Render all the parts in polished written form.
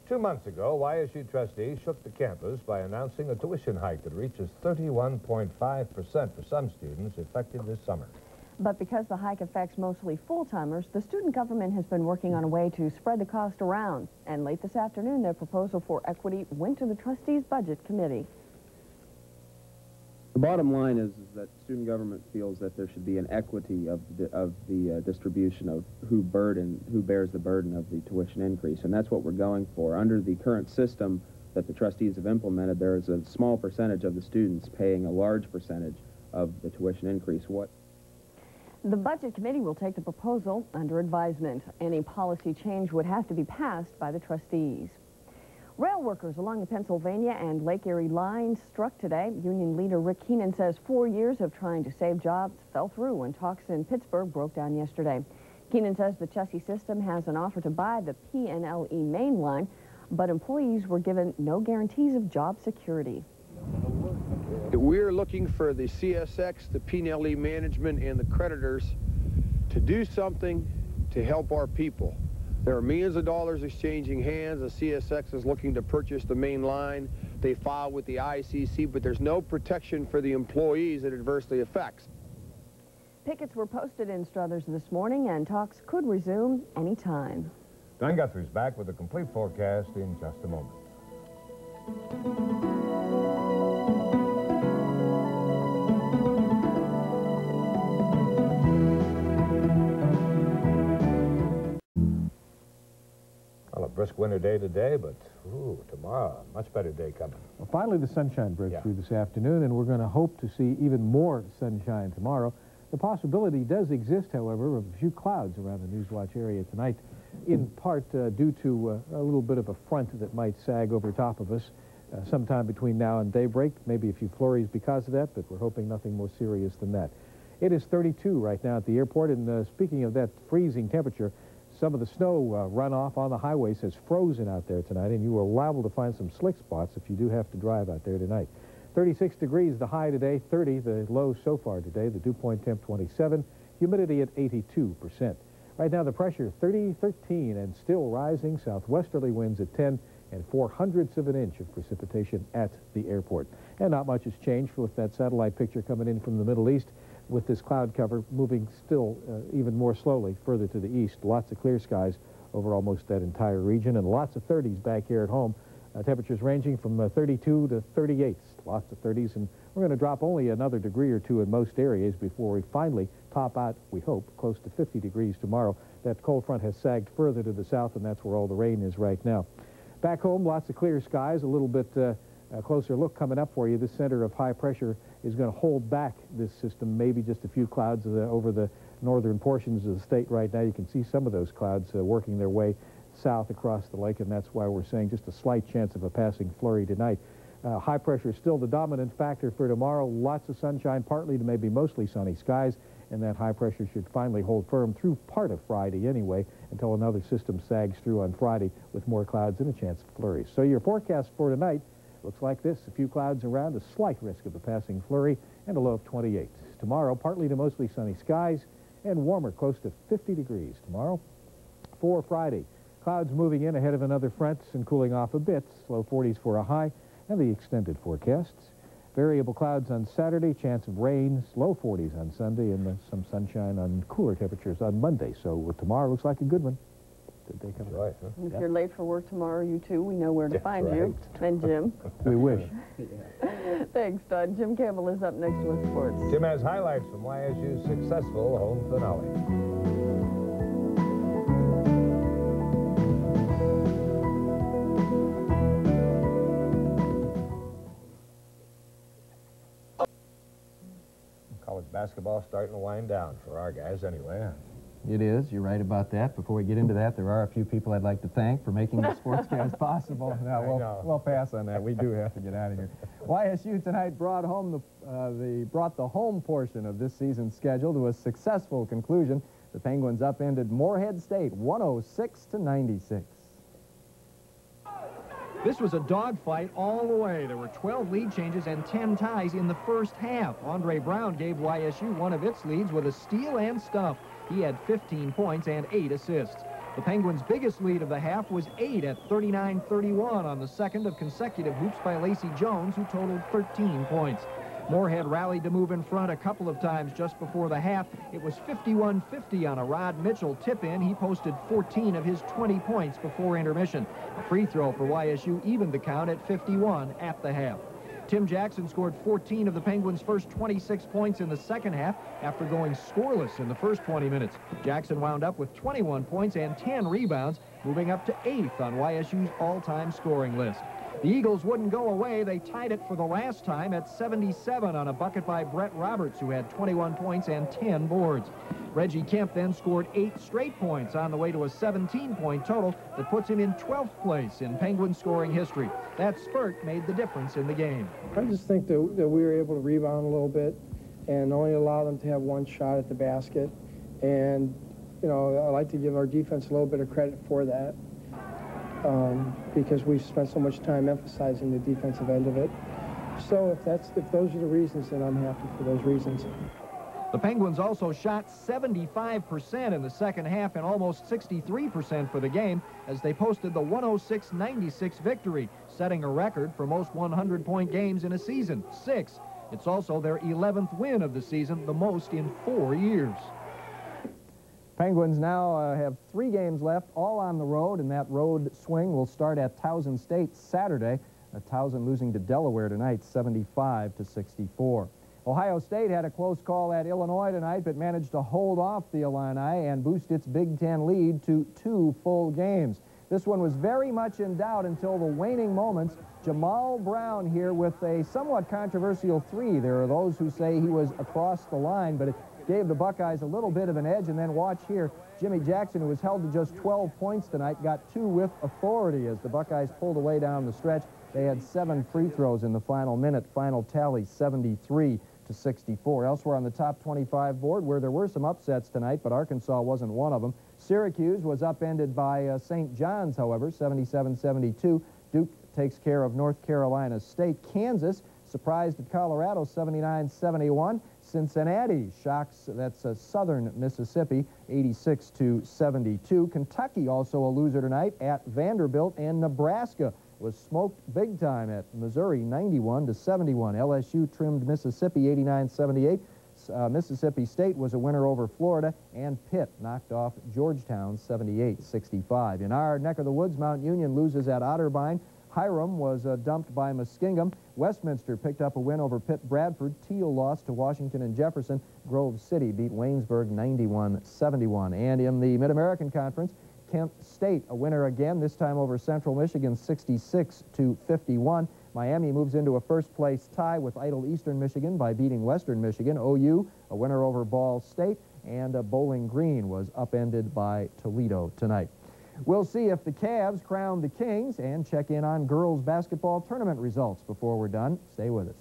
2 months ago, YSU trustees shook the campus by announcing a tuition hike that reaches 31.5% for some students, effective this summer. But because the hike affects mostly full-timers, the student government has been working on a way to spread the cost around. And late this afternoon, their proposal for equity went to the trustees' budget committee. The bottom line is that student government feels that there should be an equity of the distribution of who bears the burden of the tuition increase, and that's what we're going for. Under the current system that the trustees have implemented, there is a small percentage of the students paying a large percentage of the tuition increase. The budget committee will take the proposal under advisement. Any policy change would have to be passed by the trustees. Rail workers along the Pennsylvania and Lake Erie lines struck today. Union leader Rick Keenan says 4 years of trying to save jobs fell through when talks in Pittsburgh broke down yesterday. Keenan says the Chessie system has an offer to buy the P&LE main line, but employees were given no guarantees of job security. We're looking for the CSX, the P&LE management, and the creditors to do something to help our people. There are millions of dollars exchanging hands. The CSX is looking to purchase the main line. They filed with the ICC, but there's no protection for the employees it adversely affects. Pickets were posted in Struthers this morning, and talks could resume any time. Don Guthrie's back with a complete forecast in just a moment. Well, a brisk winter day today, but tomorrow, a much better day coming. Well, finally, the sunshine breaks through this afternoon, and we're going to hope to see even more sunshine tomorrow. The possibility does exist, however, of a few clouds around the Newswatch area tonight, in part due to a little bit of a front that might sag over top of us sometime between now and daybreak. Maybe a few flurries because of that, but we're hoping nothing more serious than that. It is 32 right now at the airport, and speaking of that freezing temperature, some of the snow runoff on the highways has frozen out there tonight, and you are liable to find some slick spots if you do have to drive out there tonight. 36 degrees the high today, 30 the low so far today, the dew point temp 27, humidity at 82%. Right now the pressure 13 and still rising, southwesterly winds at 10 and 0.04 of an inch of precipitation at the airport. And not much has changed with that satellite picture coming in from the Middle East, with this cloud cover moving still even more slowly further to the east. Lots of clear skies over almost that entire region, and lots of 30s back here at home. Temperatures ranging from 32 to 38, lots of 30s, and we're going to drop only another degree or two in most areas before we finally top out, we hope, close to 50 degrees tomorrow. That cold front has sagged further to the south, and that's where all the rain is right now. Back home, lots of clear skies, a little bit closer look coming up for you. This center of high pressure is going to hold back this system, maybe just a few clouds over the northern portions of the state right now. You can see some of those clouds working their way south across the lake, and that's why we're saying just a slight chance of a passing flurry tonight. High pressure is still the dominant factor for tomorrow. Lots of sunshine, partly to maybe mostly sunny skies, and that high pressure should finally hold firm through part of Friday anyway, until another system sags through on Friday with more clouds and a chance of flurries. So your forecast for tonight looks like this: a few clouds around, a slight risk of a passing flurry, and a low of 28. Tomorrow, partly to mostly sunny skies and warmer, close to 50 degrees tomorrow. For Friday, clouds moving in ahead of another front and cooling off a bit, low 40s for a high, and the extended forecasts. Variable clouds on Saturday, chance of rain, low 40s on Sunday, and some sunshine on cooler temperatures on Monday. So tomorrow looks like a good one. Good day coming. Right, huh? If you're late for work tomorrow, you too, we know where to find you. And Jim. We wish. Thanks, Don. Jim Campbell is up next with sports. Jim has highlights from YSU's successful home finale. College basketball starting to wind down for our guys anyway. It is. You're right about that. Before we get into that, there are a few people I'd like to thank for making the sportscast possible. No, we'll pass on that. We do have to get out of here. YSU tonight brought the home portion of this season's schedule to a successful conclusion. The Penguins upended Morehead State 106-96. This was a dogfight all the way. There were 12 lead changes and 10 ties in the first half. Andre Brown gave YSU one of its leads with a steal and stuff. He had 15 points and 8 assists. The Penguins' biggest lead of the half was 8 at 39-31 on the second of consecutive hoops by Lacey Jones, who totaled 13 points. Moorhead rallied to move in front a couple of times just before the half. It was 51-50 on a Rod Mitchell tip-in. He posted 14 of his 20 points before intermission. A free throw for YSU evened the count at 51 at the half. Tim Jackson scored 14 of the Penguins' first 26 points in the second half after going scoreless in the first 20 minutes. Jackson wound up with 21 points and 10 rebounds, moving up to 8th on YSU's all-time scoring list. The Eagles wouldn't go away. They tied it for the last time at 77 on a bucket by Brett Roberts, who had 21 points and 10 boards. Reggie Kemp then scored 8 straight points on the way to a 17-point total that puts him in 12th place in Penguin scoring history. That spurt made the difference in the game. I just think that we were able to rebound a little bit and only allow them to have one shot at the basket. And, you know, I like to give our defense a little bit of credit for that. Because we've spent so much time emphasizing the defensive end of it. So if those are the reasons, then I'm happy for those reasons. The Penguins also shot 75% in the second half and almost 63% for the game as they posted the 106-96 victory, setting a record for most 100-point games in a season, 6. It's also their 11th win of the season, the most in 4 years. Penguins now have 3 games left, all on the road, and that road swing will start at Towson State Saturday. Towson losing to Delaware tonight, 75-64. Ohio State had a close call at Illinois tonight, but managed to hold off the Illini and boost its Big Ten lead to 2 full games. This one was very much in doubt until the waning moments. Jamal Brown here with a somewhat controversial 3. There are those who say he was across the line, but it gave the Buckeyes a little bit of an edge. And then watch here, Jimmy Jackson, who was held to just 12 points tonight, got 2 with authority as the Buckeyes pulled away down the stretch. They had 7 free throws in the final minute. Final tally 73-64. Elsewhere on the top 25 board, where there were some upsets tonight, but Arkansas wasn't one of them. Syracuse was upended by St. John's, however, 77-72. Duke takes care of North Carolina State. Kansas surprised at Colorado, 79-71. Cincinnati shocks, that's Southern Mississippi, 86-72. Kentucky also a loser tonight at Vanderbilt, and Nebraska was smoked big time at Missouri, 91-71. LSU trimmed Mississippi, 89-78. Mississippi State was a winner over Florida, and Pitt knocked off Georgetown, 78-65. In our neck of the woods, Mount Union loses at Otterbein. Hiram was dumped by Muskingum. Westminster picked up a win over Pitt Bradford. Teal lost to Washington and Jefferson. Grove City beat Waynesburg 91-71. And in the Mid-American Conference, Kent State a winner again, this time over Central Michigan, 66-51. Miami moves into a first-place tie with idle Eastern Michigan by beating Western Michigan. OU a winner over Ball State, and Bowling Green was upended by Toledo tonight. We'll see if the Cavs crown the Kings and check in on girls basketball tournament results before we're done. Stay with us.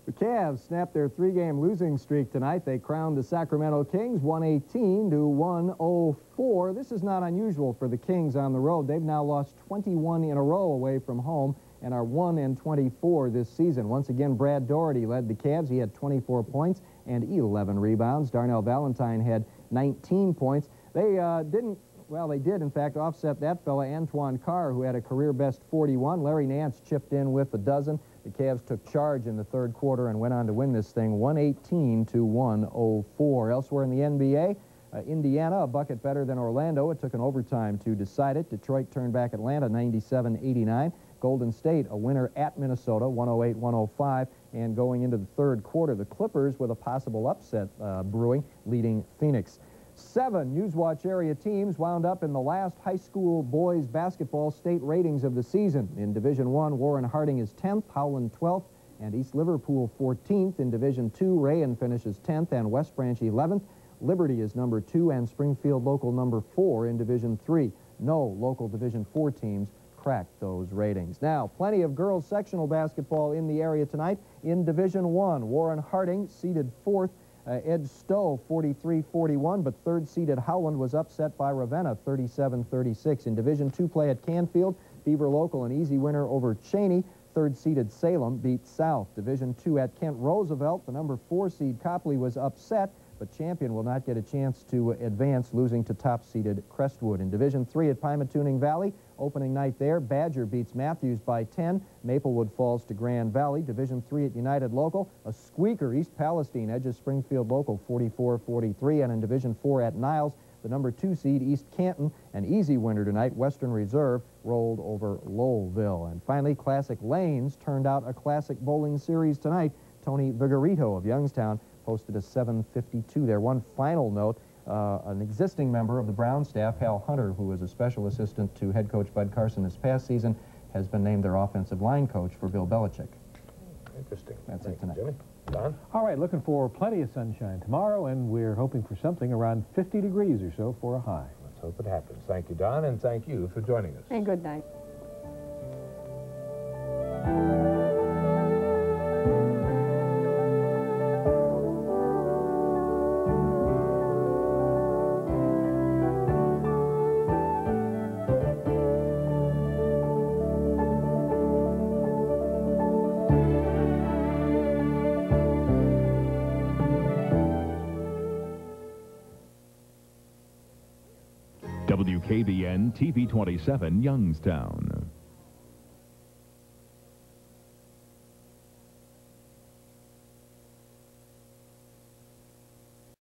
The Cavs snapped their 3-game losing streak tonight. They crowned the Sacramento Kings 118-104. This is not unusual for the Kings on the road. They've now lost 21 in a row away from home and are 1-24 this season. Once again, Brad Doherty led the Cavs. He had 24 points and 11 rebounds. Darnell Valentine had 19 points. They did, in fact, offset that fella, Antoine Carr, who had a career-best 41. Larry Nance chipped in with a dozen. The Cavs took charge in the third quarter and went on to win this thing 118-104. Elsewhere in the NBA, Indiana, a bucket better than Orlando. It took an overtime to decide it. Detroit turned back Atlanta 97-89. Golden State, a winner at Minnesota, 108-105. And going into the third quarter, the Clippers with a possible upset brewing, leading Phoenix. 7 Newswatch area teams wound up in the last high school boys basketball state ratings of the season. In Division I, Warren Harding is 10th, Howland 12th, and East Liverpool 14th. In Division II, Rayen finishes 10th and West Branch 11th. Liberty is number 2 and Springfield local number 4 in Division III. No local Division IV teams cracked those ratings. Now, plenty of girls sectional basketball in the area tonight. In Division I, Warren Harding seeded 4th. Ed Stowe 43-41, but third-seeded Howland was upset by Ravenna 37-36. In Division II play at Canfield, Beaver Local an easy winner over Cheney. Third-seeded Salem beat South. Division II at Kent Roosevelt, the number 4 seed Copley was upset but Champion will not get a chance to advance, losing to top-seeded Crestwood. In Division III at Pymatuning Valley, opening night there, Badger beats Matthews by 10. Maplewood falls to Grand Valley. Division III at United Local, a squeaker. East Palestine edges Springfield Local 44-43. And in Division IV at Niles, the number 2 seed East Canton, an easy winner tonight. Western Reserve rolled over Lowellville. And finally, Classic Lanes turned out a classic bowling series tonight. Tony Vigorito of Youngstown posted a 752 there. One final note, an existing member of the Brown staff, Hal Hunter, who was a special assistant to head coach Bud Carson this past season, has been named their offensive line coach for Bill Belichick. Interesting. That's it tonight. Jimmy? Don? All right, looking for plenty of sunshine tomorrow, and we're hoping for something around 50 degrees or so for a high. Let's hope it happens. Thank you, Don, and thank you for joining us. And good night. WKBN TV 27 Youngstown.